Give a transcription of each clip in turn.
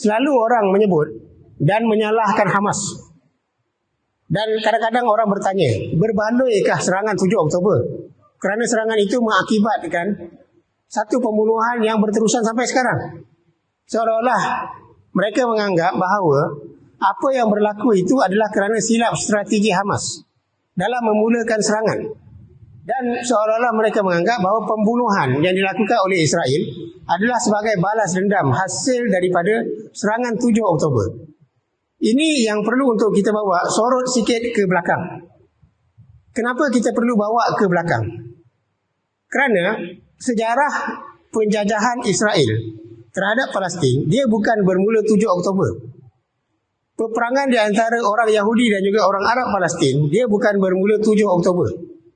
Selalu orang menyebut dan menyalahkan Hamas. Dan kadang-kadang orang bertanya, berbaloikah serangan 7 Oktober? Kerana serangan itu mengakibatkan satu pembunuhan yang berterusan sampai sekarang. Seolah-olah mereka menganggap bahawa apa yang berlaku itu adalah kerana silap strategi Hamas dalam memulakan serangan. Dan seolah-olah mereka menganggap bahawa pembunuhan yang dilakukan oleh Israel adalah sebagai balas dendam hasil daripada serangan 7 Oktober. Ini yang perlu untuk kita bawa sorot sikit ke belakang. Kenapa kita perlu bawa ke belakang? Kerana sejarah penjajahan Israel terhadap Palestin, dia bukan bermula 7 Oktober. Peperangan di antara orang Yahudi dan juga orang Arab Palestin, dia bukan bermula 7 Oktober.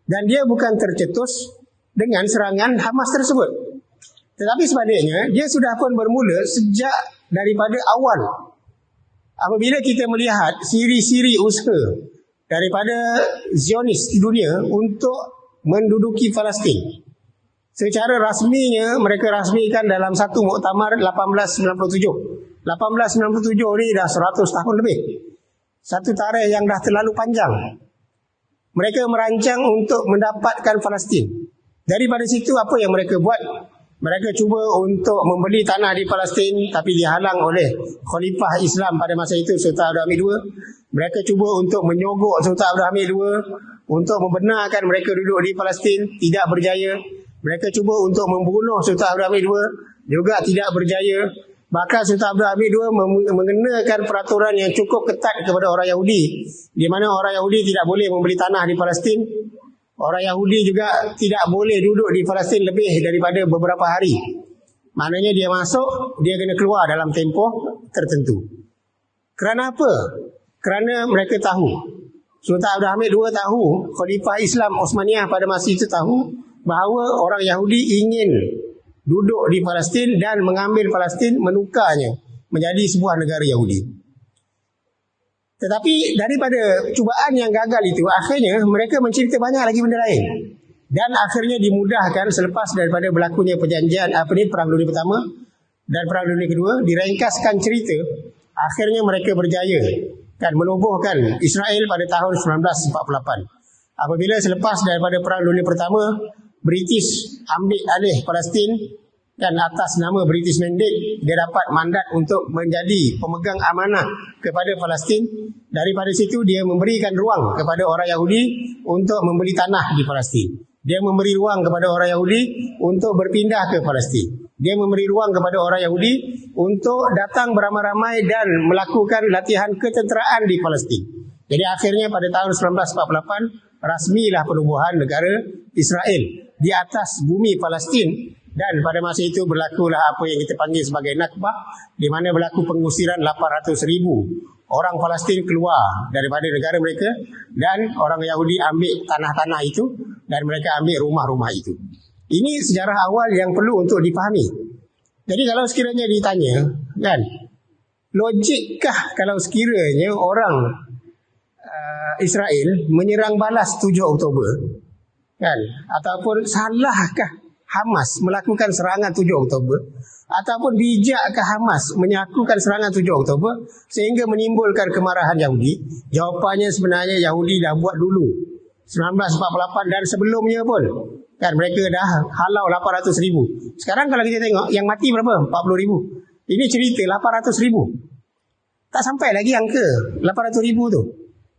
Dan dia bukan tercetus dengan serangan Hamas tersebut. Tetapi sebaliknya, dia sudah pun bermula sejak daripada awal. Apabila kita melihat siri-siri usaha daripada Zionis dunia untuk menduduki Palestin. Secara rasminya, mereka rasmikan dalam satu muktamar 1897. 1897 ni dah 100 tahun lebih. Satu tarikh yang dah terlalu panjang. Mereka merancang untuk mendapatkan Palestin. Daripada situ apa yang mereka buat? Mereka cuba untuk membeli tanah di Palestin tapi dihalang oleh Khalifah Islam pada masa itu, Sultan Abdul Hamid II. Mereka cuba untuk menyogok Sultan Abdul Hamid II untuk membenarkan mereka duduk di Palestin, tidak berjaya. Mereka cuba untuk membunuh Sultan Abdul Hamid II, juga tidak berjaya. Bahkan Sultan Abdul Hamid II mengenakan peraturan yang cukup ketat kepada orang Yahudi, di mana orang Yahudi tidak boleh membeli tanah di Palestin. Orang Yahudi juga tidak boleh duduk di Palestin lebih daripada beberapa hari. Maknanya dia masuk, dia kena keluar dalam tempoh tertentu. Kerana apa? Kerana mereka tahu, Sultan Abdul Hamid II tahu, Khalifah Islam Osmaniyah pada masa itu tahu bahawa orang Yahudi ingin duduk di Palestin dan mengambil Palestin, menukarnya menjadi sebuah negara Yahudi. Tetapi daripada cubaan yang gagal itu, akhirnya mereka mencerita banyak lagi benda lain. Dan akhirnya dimudahkan selepas daripada berlakunya perjanjian Perang Dunia Pertama dan Perang Dunia Kedua, diringkaskan cerita, akhirnya mereka berjaya kan menubuhkan Israel pada tahun 1948. Apabila selepas daripada Perang Dunia Pertama, British ambil alih Palestin dan atas nama British Mandate, dia dapat mandat untuk menjadi pemegang amanah kepada Palestin. Daripada situ dia memberikan ruang kepada orang Yahudi untuk membeli tanah di Palestin. Dia memberi ruang kepada orang Yahudi untuk berpindah ke Palestin. Dia memberi ruang kepada orang Yahudi untuk datang beramai-ramai dan melakukan latihan ketenteraan di Palestin. Jadi akhirnya pada tahun 1948 rasmilah penubuhan negara Israel di atas bumi Palestin. Dan pada masa itu berlakulah apa yang kita panggil sebagai Nakbah, di mana berlaku pengusiran 800,000 orang Palestin keluar daripada negara mereka, dan orang Yahudi ambil tanah-tanah itu dan mereka ambil rumah-rumah itu. Ini sejarah awal yang perlu untuk dipahami. Jadi kalau sekiranya ditanya, kan, logikkah kalau sekiranya orang Israel menyerang balas 7 Oktober? Kan? Ataupun salahkah Hamas melakukan serangan 7 Oktober? Ataupun bijakkah Hamas melakukan serangan 7 Oktober sehingga menimbulkan kemarahan Yahudi? Jawapannya sebenarnya Yahudi dah buat dulu 1948 dan sebelumnya pun. Kan mereka dah halau 800,000. Sekarang kalau kita tengok yang mati berapa? 40,000. Ini cerita 800,000. Tak sampai lagi angka 800,000 tu.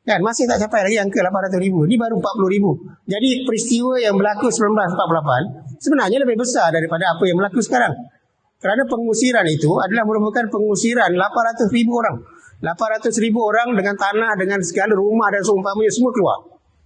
Kan masih tak capai lagi angka 800,000. Ini baru 40,000. Jadi peristiwa yang berlaku 1948 sebenarnya lebih besar daripada apa yang berlaku sekarang. Kerana pengusiran itu adalah merupakan pengusiran 800,000 orang. 800,000 orang dengan tanah, dengan segala rumah dan seumpamanya semua keluar.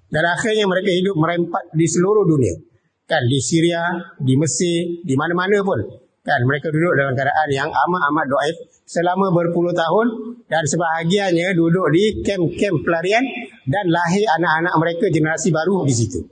Dan akhirnya mereka hidup merempat di seluruh dunia. Kan di Syria, di Mesir, di mana-mana pun. Kan mereka duduk dalam keadaan yang amat-amat doaif selama berpuluh tahun, dan sebahagiannya duduk di kem-kem pelarian dan lahir anak-anak mereka generasi baru di situ.